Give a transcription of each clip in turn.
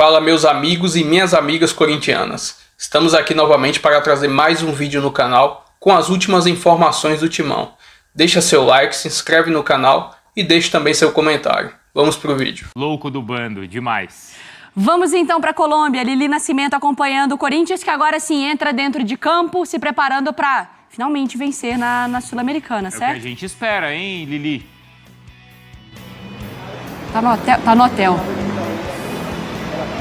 Fala meus amigos e minhas amigas corintianas. Estamos aqui novamente para trazer mais um vídeo no canal com as últimas informações do Timão. Deixa seu like, se inscreve no canal e deixe também seu comentário. Vamos pro vídeo. Louco do bando, demais. Vamos então para a Colômbia. Lili Nascimento acompanhando o Corinthians, que agora sim entra dentro de campo, se preparando para finalmente vencer na Sul-Americana, certo? É o que a gente espera, hein, Lili? Tá no hotel.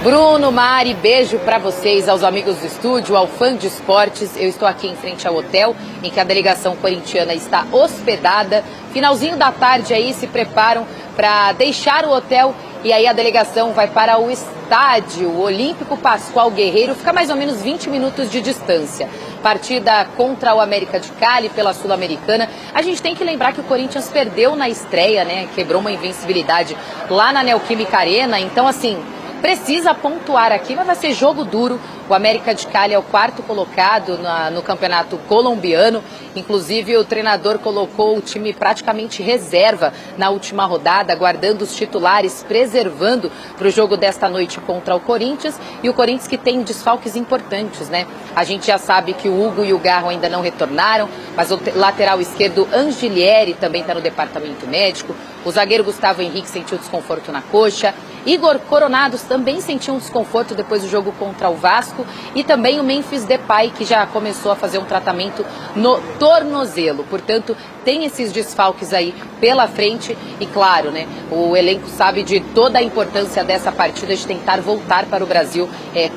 Bruno, Mari, beijo pra vocês, aos amigos do estúdio, ao fã de esportes. Eu estou aqui em frente ao hotel em que a delegação corintiana está hospedada. Finalzinho da tarde aí se preparam para deixar o hotel e aí a delegação vai para o estádio Olímpico Pascoal Guerreiro. Fica mais ou menos 20 minutos de distância. Partida contra o América de Cali pela Sul-Americana. A gente tem que lembrar que o Corinthians perdeu na estreia, né? Quebrou uma invencibilidade lá na Neoquímica Arena. Então, assim, precisa pontuar aqui, mas vai ser jogo duro. O América de Cali é o quarto colocado no campeonato colombiano. Inclusive, o treinador colocou o time praticamente reserva na última rodada, guardando os titulares, preservando para o jogo desta noite contra o Corinthians. E o Corinthians que tem desfalques importantes, né? A gente já sabe que o Hugo e o Garro ainda não retornaram, mas o lateral esquerdo Angelieri também está no departamento médico. O zagueiro Gustavo Henrique sentiu desconforto na coxa. Igor Coronados também sentiu um desconforto depois do jogo contra o Vasco. E também o Memphis Depay, que já começou a fazer um tratamento no tornozelo. Portanto, tem esses desfalques aí pela frente. E claro, né, o elenco sabe de toda a importância dessa partida, de tentar voltar para o Brasil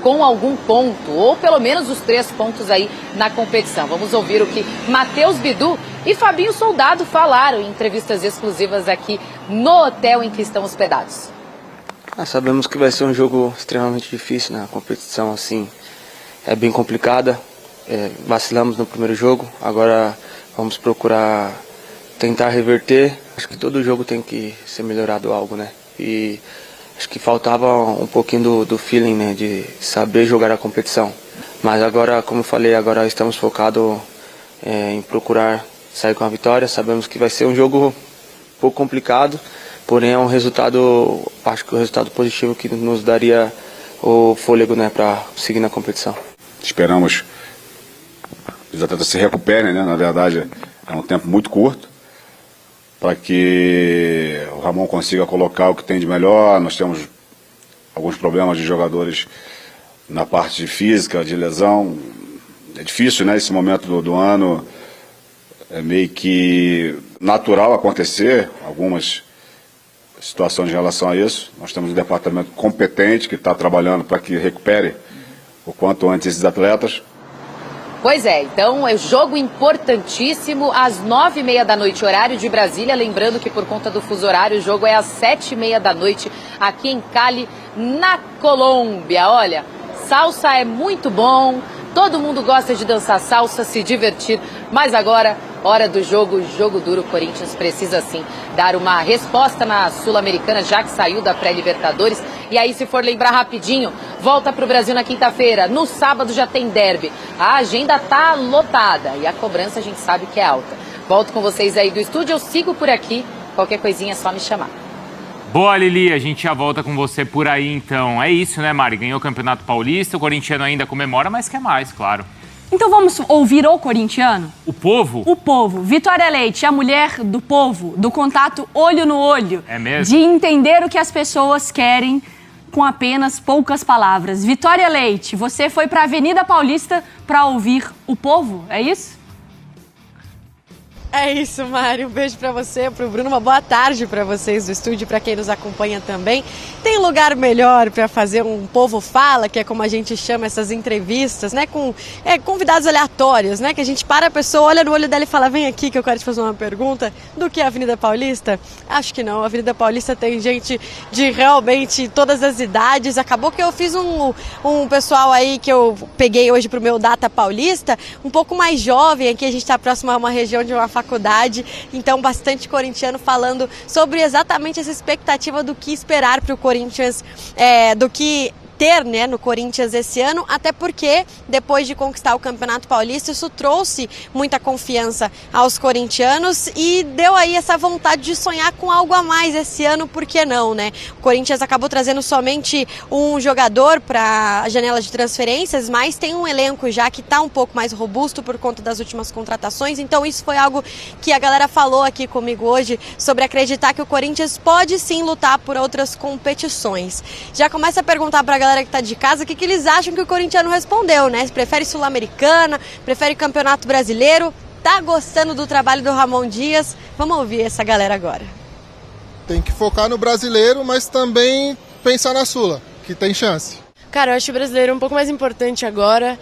com algum ponto, ou pelo menos os 3 pontos aí na competição. Vamos ouvir o que Matheus Bidu e Fabinho Soldado falaram em entrevistas exclusivas aqui no hotel em que estão hospedados. Sabemos que vai ser um jogo extremamente difícil, né? A competição assim é bem complicada. Vacilamos no primeiro jogo, agora vamos procurar tentar reverter. Acho que todo jogo tem que ser melhorado algo, né? E acho que faltava um pouquinho do feeling, né? De saber jogar a competição. Mas agora, como eu falei, agora estamos focados em procurar sair com a vitória. Sabemos que vai ser um jogo um pouco complicado, porém é um resultado, acho que o resultado positivo que nos daria o fôlego, né, para seguir na competição. Esperamos que os atletas se recuperem, né? Na verdade é um tempo muito curto para que o Ramon consiga colocar o que tem de melhor. Nós temos alguns problemas de jogadores na parte física, de lesão. É difícil, né? Esse momento do ano é meio que natural acontecer algumas situações em relação a isso. Nós temos um departamento competente que está trabalhando para que recupere o quanto antes esses atletas. Pois é, então é jogo importantíssimo às 9h30 da noite, horário de Brasília. Lembrando que por conta do fuso horário, o jogo é às 7h30 da noite aqui em Cali, na Colômbia. Olha, salsa é muito bom, todo mundo gosta de dançar salsa, se divertir, mas agora, hora do jogo, jogo duro. O Corinthians precisa sim dar uma resposta na Sul-Americana, já que saiu da pré-Libertadores. E aí, se for lembrar rapidinho, volta para o Brasil na quinta-feira. No sábado já tem derby. A agenda tá lotada e a cobrança a gente sabe que é alta. Volto com vocês aí do estúdio, eu sigo por aqui. Qualquer coisinha é só me chamar. Boa, Lili, a gente já volta com você por aí, então. É isso, né, Mari? Ganhou o Campeonato Paulista, o corintiano ainda comemora, mas quer mais, claro. Então vamos ouvir o corintiano? O povo? O povo. Vitória Leite, a mulher do povo, do contato olho no olho. É mesmo? De entender o que as pessoas querem com apenas poucas palavras. Vitória Leite, você foi para a Avenida Paulista para ouvir o povo, é isso? É isso, Mário. Um beijo pra você, pro Bruno. Uma boa tarde pra vocês do estúdio, pra quem nos acompanha também. Tem lugar melhor pra fazer um Povo Fala, que é como a gente chama essas entrevistas, né? Com convidados aleatórios, né? Que a gente para a pessoa, olha no olho dela e fala: vem aqui que eu quero te fazer uma pergunta. Do que a Avenida Paulista? Acho que não. A Avenida Paulista tem gente de realmente todas as idades. Acabou que eu fiz um pessoal aí que eu peguei hoje pro meu Data Paulista, um pouco mais jovem. Aqui a gente tá próximo a uma região de uma faculdade, então bastante corintiano falando sobre exatamente essa expectativa do que esperar para o Corinthians, do que ter, né, no Corinthians esse ano, até porque depois de conquistar o Campeonato Paulista, isso trouxe muita confiança aos corintianos e deu aí essa vontade de sonhar com algo a mais esse ano, por que não, né? O Corinthians acabou trazendo somente um jogador para a janela de transferências, mas tem um elenco já que está um pouco mais robusto por conta das últimas contratações, então isso foi algo que a galera falou aqui comigo hoje, sobre acreditar que o Corinthians pode sim lutar por outras competições. Já começa a perguntar para a galera que está de casa o que eles acham que o corintiano respondeu, né? Se prefere Sul-Americana, prefere Campeonato Brasileiro, tá gostando do trabalho do Ramon Dias? Vamos ouvir essa galera agora. Tem que focar no brasileiro, mas também pensar na Sula, que tem chance. Cara, eu acho o brasileiro um pouco mais importante agora.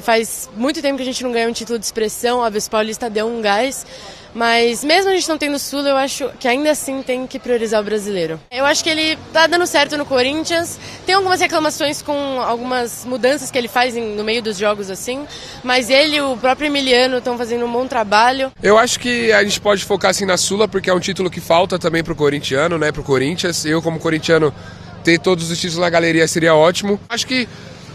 Faz muito tempo que a gente não ganha um título de expressão, óbvio, o Paulista deu um gás. Mas mesmo a gente não tendo Sula, eu acho que ainda assim tem que priorizar o brasileiro. Eu acho que ele tá dando certo no Corinthians. Tem algumas reclamações com algumas mudanças que ele faz no meio dos jogos assim. Mas ele e o próprio Emiliano estão fazendo um bom trabalho. Eu acho que a gente pode focar assim na Sula, porque é um título que falta também pro corintiano, né? Pro Corinthians. Eu, como corintiano, ter todos os títulos na galeria seria ótimo. Acho que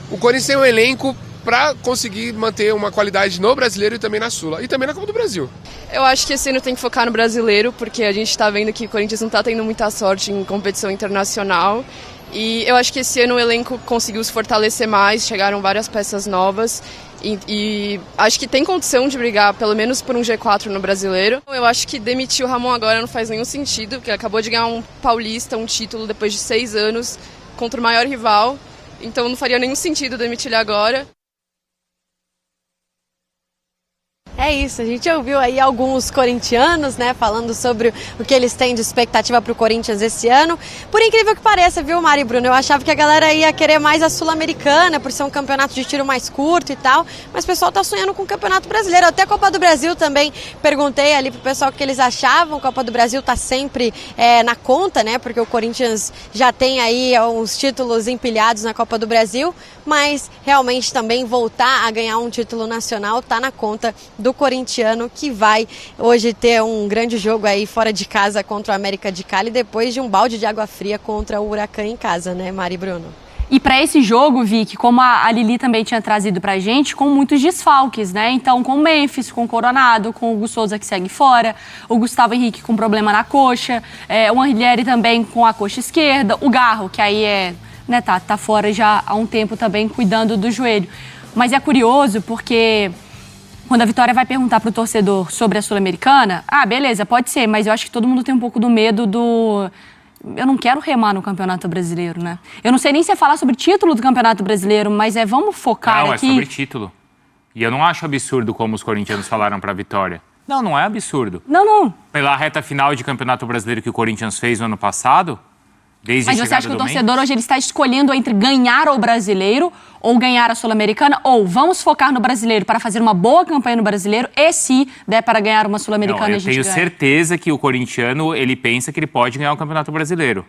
o Corinthians tem um elenco para conseguir manter uma qualidade no brasileiro e também na Sula. E também na Copa do Brasil. Eu acho que esse ano tem que focar no brasileiro, porque a gente está vendo que o Corinthians não está tendo muita sorte em competição internacional. E eu acho que esse ano o elenco conseguiu se fortalecer mais, chegaram várias peças novas. E acho que tem condição de brigar pelo menos por um G4 no brasileiro. Eu acho que demitir o Ramon agora não faz nenhum sentido, porque ele acabou de ganhar um paulista, um título depois de 6 anos contra o maior rival. Então não faria nenhum sentido demitir ele agora. É isso, a gente ouviu aí alguns corintianos, né, falando sobre o que eles têm de expectativa para o Corinthians esse ano. Por incrível que pareça, viu, Mari e Bruno? Eu achava que a galera ia querer mais a Sul-Americana, por ser um campeonato de tiro mais curto e tal, mas o pessoal tá sonhando com o Campeonato Brasileiro. Até a Copa do Brasil também, perguntei ali pro pessoal o que eles achavam. A Copa do Brasil tá sempre na conta, né, porque o Corinthians já tem aí uns títulos empilhados na Copa do Brasil, mas realmente também voltar a ganhar um título nacional tá na conta do corintiano, que vai hoje ter um grande jogo aí fora de casa contra o América de Cali, depois de um balde de água fria contra o Huracan em casa, né, Mari e Bruno? E para esse jogo, Vicky, como a Lili também tinha trazido pra gente, com muitos desfalques, né? Então, com o Memphis, com o Coronado, com o Hugo Souza que segue fora, o Gustavo Henrique com problema na coxa, o Anrileri também com a coxa esquerda, o Garro, que aí tá fora já há um tempo também cuidando do joelho. Mas é curioso porque quando a Vitória vai perguntar pro torcedor sobre a Sul-Americana, beleza, pode ser, mas eu acho que todo mundo tem um pouco do medo do... Eu não quero remar no Campeonato Brasileiro, né? Eu não sei nem se é falar sobre título do Campeonato Brasileiro, mas vamos focar aqui... Não, é sobre título. E eu não acho absurdo como os corintianos falaram pra Vitória. Não é absurdo. Não. Pela reta final de Campeonato Brasileiro que o Corinthians fez no ano passado... Mas você acha que o torcedor hoje ele está escolhendo entre ganhar o brasileiro ou ganhar a Sul-Americana? Ou vamos focar no brasileiro para fazer uma boa campanha no brasileiro e se der para ganhar uma Sul-Americana a gente ganha? Eu tenho certeza que o corintiano ele pensa que ele pode ganhar o Campeonato Brasileiro.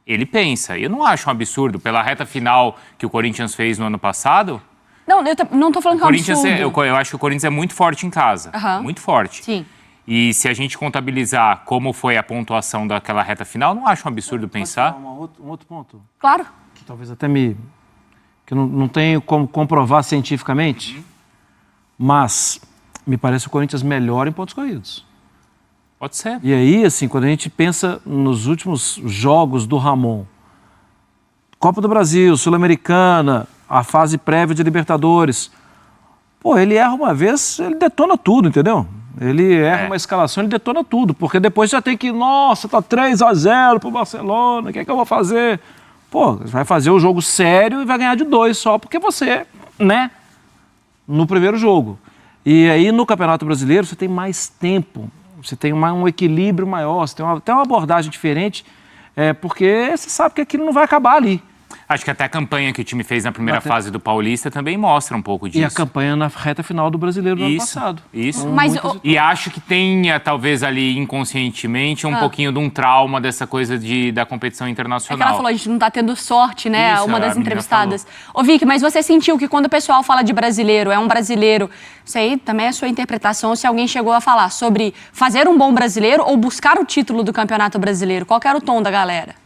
Ele pensa. Eu não acho um absurdo. Pela reta final que o Corinthians fez no ano passado... Não, eu não estou falando que é um absurdo. Eu acho que o Corinthians é muito forte em casa. Muito forte. Sim. E se a gente contabilizar como foi a pontuação daquela reta final, não acho um absurdo pensar. Um outro ponto? Claro. Que talvez até que eu não tenho como comprovar cientificamente, mas me parece o Corinthians melhor em pontos corridos. Pode ser. E aí, assim, quando a gente pensa nos últimos jogos do Ramon, Copa do Brasil, Sul-Americana, a fase prévia de Libertadores, ele erra uma vez, ele detona tudo, entendeu? Ele erra uma escalação, ele detona tudo, porque depois já tem que, tá 3-0 pro Barcelona, o que é que eu vou fazer? Vai fazer o jogo sério e vai ganhar de 2 só, porque você, no primeiro jogo. E aí no Campeonato Brasileiro você tem mais tempo, você tem um equilíbrio maior, você tem até uma abordagem diferente, porque você sabe que aquilo não vai acabar ali. Acho que até a campanha que o time fez na primeira fase do Paulista também mostra um pouco disso. E a campanha na reta final do Brasileiro do ano passado. Isso. E acho que tenha, talvez ali inconscientemente, um pouquinho de um trauma dessa coisa da competição internacional. É que ela falou, a gente não tá tendo sorte, né? Isso, uma das entrevistadas. Ô Vicky, mas você sentiu que quando o pessoal fala de brasileiro, é um brasileiro, isso aí também é a sua interpretação, se alguém chegou a falar sobre fazer um bom brasileiro ou buscar o título do Campeonato Brasileiro? Qual que era o tom da galera?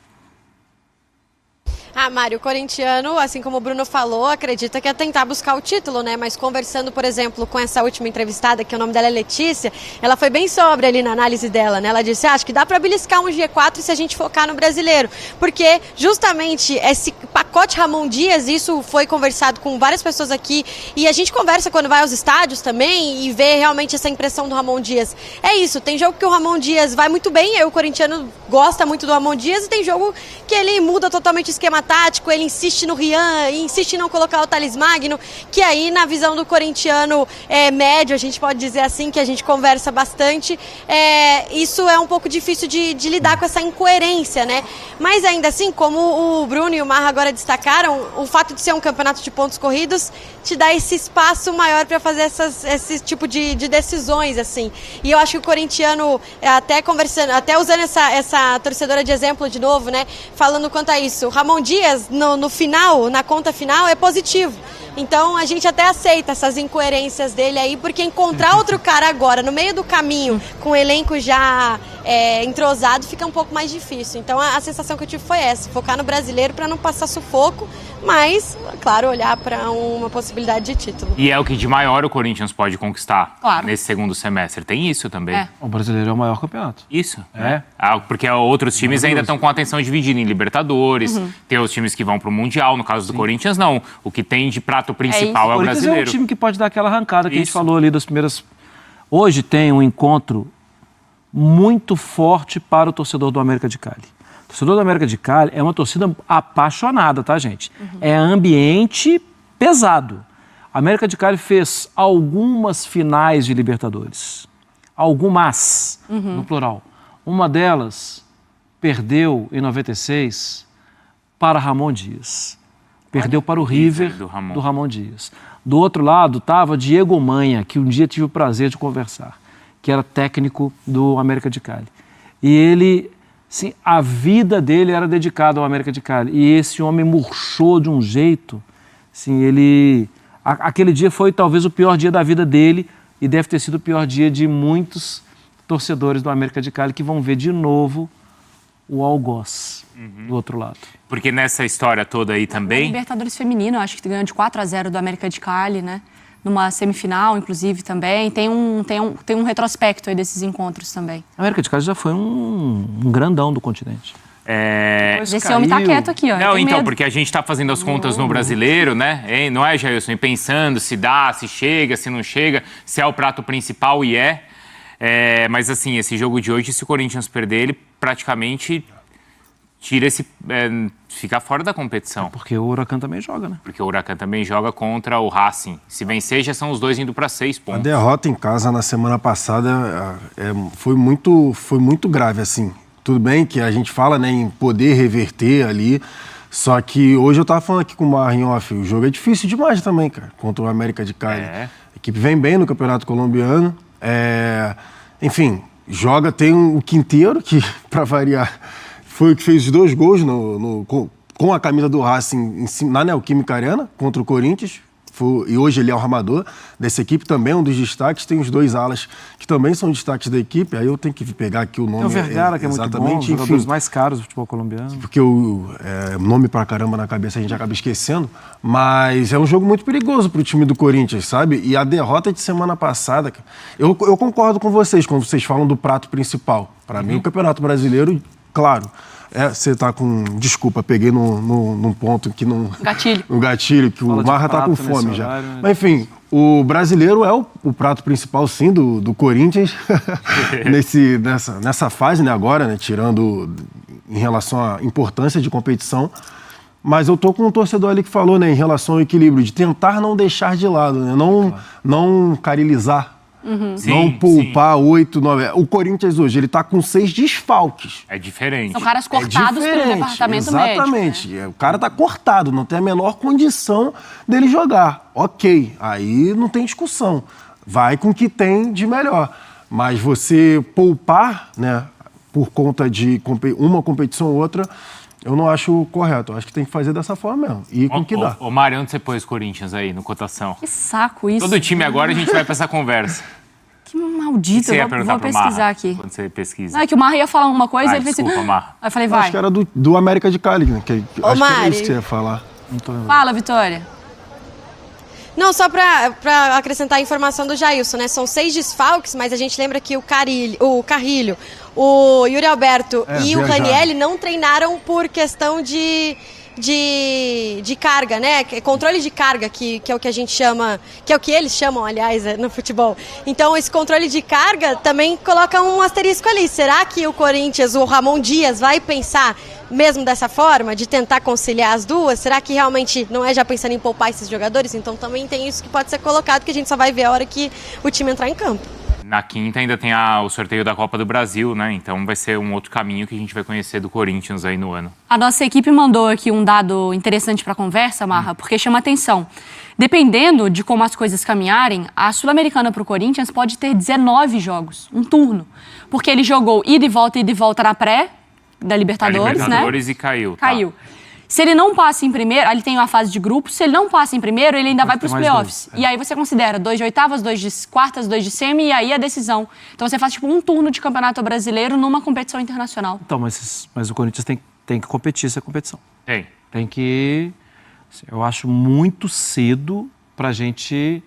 Mário, o corintiano, assim como o Bruno falou, acredita que é tentar buscar o título, né? Mas conversando, por exemplo, com essa última entrevistada, que o nome dela é Letícia, ela foi bem sóbria ali na análise dela, né? Ela disse, acho que dá para beliscar um G4 se a gente focar no brasileiro. Porque justamente esse pacote Ramon Dias, isso foi conversado com várias pessoas aqui, e a gente conversa quando vai aos estádios também e vê realmente essa impressão do Ramon Dias. É isso, tem jogo que o Ramon Dias vai muito bem, aí o corintiano gosta muito do Ramon Dias, e tem jogo que ele muda totalmente o esquema tático, ele insiste no Rian, insiste em não colocar o Thales Magno, que aí na visão do corintiano médio, a gente pode dizer assim, que a gente conversa bastante, isso é um pouco difícil de lidar com essa incoerência, né? Mas ainda assim, como o Bruno e o Marra agora destacaram, o fato de ser um campeonato de pontos corridos te dá esse espaço maior para fazer esse tipo de decisões, assim. E eu acho que o corintiano, até conversando, até usando essa torcedora de exemplo de novo, né? Falando quanto a isso, o Ramon Dias, no final, na conta final, é positivo. Então a gente até aceita essas incoerências dele aí, porque encontrar outro cara agora, no meio do caminho, com o elenco já entrosado, fica um pouco mais difícil. Então a sensação que eu tive foi essa, focar no brasileiro para não passar sufoco, mas, claro, olhar para uma possibilidade de título. E é o que de maior o Corinthians pode conquistar claro. Nesse segundo semestre. Tem isso também. O brasileiro é o maior campeonato. Isso. Porque outros times ainda estão com a atenção dividida em Libertadores, tem os times que vão para o Mundial, no caso do Corinthians não. O que tem de prato principal é o brasileiro. É um time que pode dar aquela arrancada que a gente falou ali das primeiras... Hoje tem um encontro muito forte para o torcedor do América de Cali. O torcedor do América de Cali é uma torcida apaixonada, tá, gente? É ambiente pesado. A América de Cali fez algumas finais de Libertadores. Algumas, no plural. Uma delas perdeu em 96 para Ramon Dias. Perdeu para o River do Ramon Dias. Do outro lado estava Diego Manha, que um dia tive o prazer de conversar, que era técnico do América de Cali. E ele, assim, a vida dele era dedicada ao América de Cali. E esse homem murchou de um jeito, assim, aquele dia foi talvez o pior dia da vida dele e deve ter sido o pior dia de muitos torcedores do América de Cali que vão ver de novo o algoz do outro lado. Porque nessa história toda aí também... Libertadores feminino, acho que ganhou de 4-0 do América de Cali, né? Numa semifinal, inclusive, também. Tem um retrospecto aí desses encontros também. A América de Cali já foi um grandão do continente. Esse homem tá quieto aqui, ó. Não, então, porque a gente está fazendo as contas no brasileiro, né? Não é, Jailson? E pensando se dá, se chega, se não chega, se é o prato principal e mas assim, esse jogo de hoje, se o Corinthians perder, ele praticamente tira fica fora da competição. Porque o Huracan também joga, né? Porque o Huracan também joga contra o Racing. Se vencer, já são os dois indo para 6 pontos. A derrota em casa na semana passada foi muito grave, assim. Tudo bem que a gente fala, né, em poder reverter ali, só que hoje eu tava falando aqui com o Marra em off, o jogo é difícil demais também, cara, contra o América de Cali. A equipe vem bem no Campeonato Colombiano, enfim, tem o Quinteiro, que, para variar, foi o que fez os 2 gols com a camisa do Racing na Neoquímica Arena, contra o Corinthians. E hoje ele é o armador dessa equipe, também um dos destaques. Tem os 2 alas que também são destaques da equipe. Aí eu tenho que pegar aqui o nome. Tem o Vergara, que é muito bom, um dos jogadores mais caros do futebol colombiano. Porque o nome pra caramba na cabeça a gente acaba esquecendo. Mas é um jogo muito perigoso pro time do Corinthians, sabe? E a derrota de semana passada... Eu concordo com vocês quando vocês falam do prato principal. Para mim, o Campeonato Brasileiro, claro... você tá com... Desculpa, peguei num ponto que não... Gatilho. No gatilho, que o Marra tá com fome já. Horário, né? Mas, enfim, o brasileiro é o prato principal, sim, do Corinthians. nessa fase, né, agora, né, tirando em relação à importância de competição. Mas eu tô com um torcedor ali que falou, né, em relação ao equilíbrio, de tentar não deixar de lado, né, não carilizar. Não poupar 8, 9... O Corinthians hoje, ele tá com 6 desfalques. É diferente. São caras cortados pelo departamento médico. Exatamente. Né? O cara tá cortado, não tem a menor condição dele jogar. Ok, aí não tem discussão. Vai com o que tem de melhor. Mas você poupar, né, por conta de uma competição ou outra, eu não acho correto. Eu acho que tem que fazer dessa forma mesmo. E com o que dá. Ô, Mário, onde você pôs Corinthians aí, no cotação? Que saco isso. Todo time agora a gente vai pra essa conversa. Que maldito, Você ia vou perguntar pro pesquisar Marra, aqui. quando você pesquisa. Não, é que o Marra ia falar uma coisa e ele fez assim... Desculpa, Marra. Aí eu falei, Eu vai. acho que era do América de Cali, né? Acho que era Mari. isso que você ia falar. Não tô lembrando. Fala, Vitória. Não, só para acrescentar a informação do Jailson, né? São 6 desfalques, mas a gente lembra que o Carrilho, o Yuri Alberto e o Ranieri não treinaram por questão de carga, né? Controle de carga, que é o que a gente chama, que é o que eles chamam, aliás, no futebol. Então, esse controle de carga também coloca um asterisco ali. Será que o Corinthians, o Ramon Dias, vai pensar mesmo dessa forma, de tentar conciliar as duas? Será que realmente não é já pensando em poupar esses jogadores? Então, também tem isso que pode ser colocado, que a gente só vai ver a hora que o time entrar em campo. Na quinta ainda tem o sorteio da Copa do Brasil, né? Então vai ser um outro caminho que a gente vai conhecer do Corinthians aí no ano. A nossa equipe mandou aqui um dado interessante para a conversa, Marra, porque chama atenção. Dependendo de como as coisas caminharem, a Sul-Americana para o Corinthians pode ter 19 jogos, um turno. Porque ele jogou ida e volta na pré da Libertadores, né? E caiu. Caiu. Se ele não passa em primeiro, ele tem uma fase de grupos, se ele não passa em primeiro, ele ainda vai para os playoffs. E aí você considera 2 de oitavas, 2 de quartas, 2 de semi e aí a decisão. Então você faz tipo um turno de campeonato brasileiro numa competição internacional. Então, mas o Corinthians tem que competir essa competição. Tem que... Eu acho muito cedo pra gente...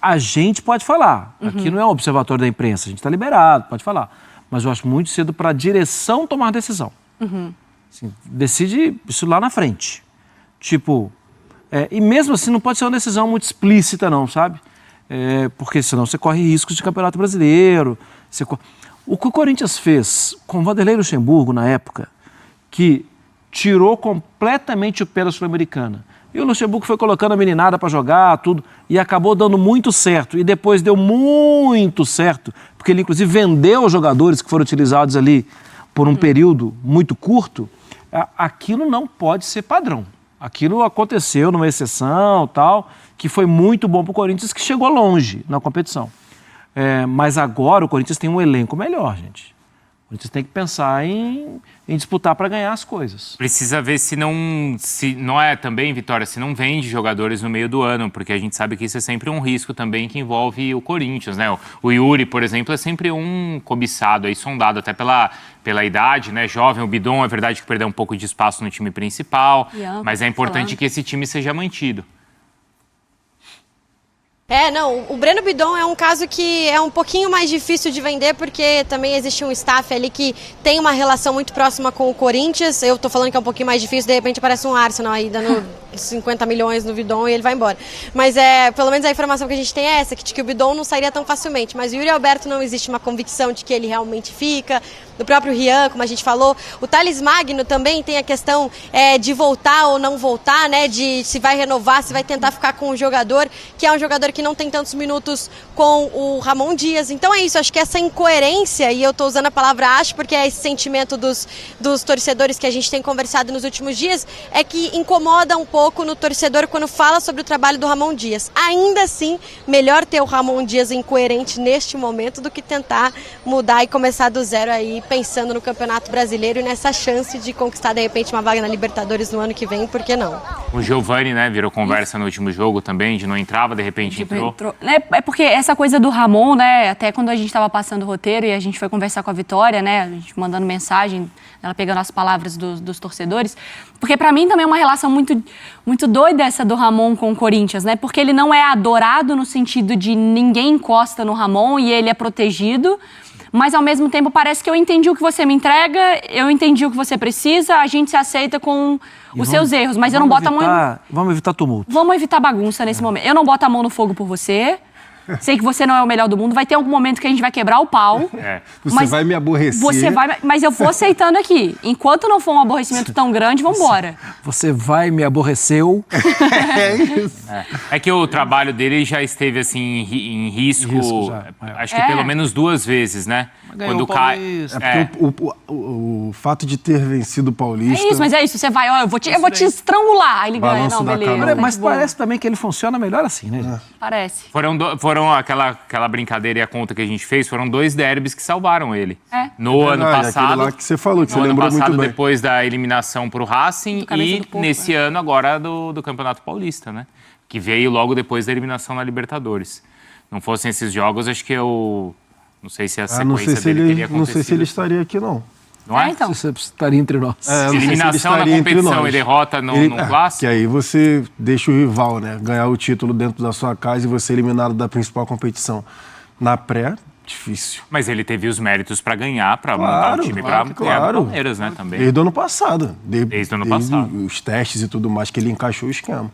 A gente pode falar. Aqui não é um observatório da imprensa, a gente está liberado, pode falar. Mas eu acho muito cedo para a direção tomar decisão. Assim, decide isso lá na frente. Tipo, e mesmo assim não pode ser uma decisão muito explícita não, sabe? Porque senão você corre riscos de campeonato brasileiro. O que o Corinthians fez com o Vanderlei Luxemburgo na época, que tirou completamente o pé da Sul-Americana. E o Luxemburgo foi colocando a meninada para jogar, tudo, e acabou dando muito certo. E depois deu muito certo, porque ele inclusive vendeu os jogadores que foram utilizados ali por um período muito curto. Aquilo não pode ser padrão. Aquilo aconteceu numa exceção, tal, que foi muito bom para o Corinthians, que chegou longe na competição. Mas agora o Corinthians tem um elenco melhor, gente. O Corinthians tem que pensar em disputar para ganhar as coisas. Precisa ver se não é também, Vitória, se não vende jogadores no meio do ano, porque a gente sabe que isso é sempre um risco também que envolve o Corinthians, né? O Yuri, por exemplo, é sempre um cobiçado, aí sondado até pela idade, né? Jovem, o Bidon, é verdade que perdeu um pouco de espaço no time principal, mas é importante que esse time seja mantido. Não, o Breno Bidon é um caso que é um pouquinho mais difícil de vender, porque também existe um staff ali que tem uma relação muito próxima com o Corinthians. Eu tô falando que é um pouquinho mais difícil, de repente aparece um Arsenal aí dando 50 milhões no Bidon e ele vai embora. Mas pelo menos a informação que a gente tem é essa, que o Bidon não sairia tão facilmente. Mas o Yuri Alberto não existe uma convicção de que ele realmente fica. Do próprio Rian, como a gente falou. O Thales Magno também tem a questão de voltar ou não voltar, né? De se vai renovar, se vai tentar ficar com o jogador, que é um jogador que não tem tantos minutos com o Ramon Dias. Então é isso, acho que essa incoerência, e eu estou usando a palavra acho, porque é esse sentimento dos torcedores que a gente tem conversado nos últimos dias, é que incomoda um pouco no torcedor quando fala sobre o trabalho do Ramon Dias. Ainda assim, melhor ter o Ramon Dias incoerente neste momento do que tentar mudar e começar do zero aí, pensando no Campeonato Brasileiro e nessa chance de conquistar, de repente, uma vaga na Libertadores no ano que vem, por que não? O Giovani, né, virou conversa no último jogo também, de não entrava, de repente entrou. É porque essa coisa do Ramon, né, até quando a gente estava passando o roteiro e a gente foi conversar com a Vitória, né, a gente mandando mensagem, ela pegando as palavras dos torcedores, porque para mim também é uma relação muito, muito doida essa do Ramon com o Corinthians, né, porque ele não é adorado no sentido de ninguém encosta no Ramon e ele é protegido, mas ao mesmo tempo parece que eu entendi o que você me entrega, eu entendi o que você precisa, a gente se aceita com os seus erros, mas eu não boto a mão... Vamos evitar tumulto. Vamos evitar bagunça nesse momento. Eu não boto a mão no fogo por você, sei que você não é o melhor do mundo, vai ter algum momento que a gente vai quebrar o pau. Você vai me aborrecer. Mas eu vou aceitando aqui. Enquanto não for um aborrecimento tão grande, vamos embora. Você vai me aborreceu. É isso. É que o trabalho dele já esteve assim em risco acho que pelo menos 2 vezes, né? Quando cai. Porque o fato de ter vencido o Paulista... É isso, mas é isso. Você vai, ó, eu vou te estrangular. Aí ele ganha, não, beleza. Mas parece também que ele funciona melhor assim, né, gente? Parece. Foram aquela brincadeira e a conta que a gente fez, foram 2 derbys que salvaram ele. No ano passado. Aquele lá que você falou, que você lembrou muito bem. No ano passado, depois da eliminação pro Racing e nesse ano agora do Campeonato Paulista, né? Que veio logo depois da eliminação na Libertadores. Não fossem esses jogos, acho que eu... Não sei se a sequência não sei se dele teria acontecido. não sei se ele estaria aqui, não. Não é? Então. Você estaria entre nós. Eliminação na competição e derrota no clássico. Que aí você deixa o rival, né, ganhar o título dentro da sua casa e você eliminado da principal competição. Na pré, difícil. Mas ele teve os méritos para ganhar, para montar o time para ganhar do Palmeiras, né, também. Desde o ano passado. Desde o ano passado. Os testes e tudo mais que ele encaixou o esquema.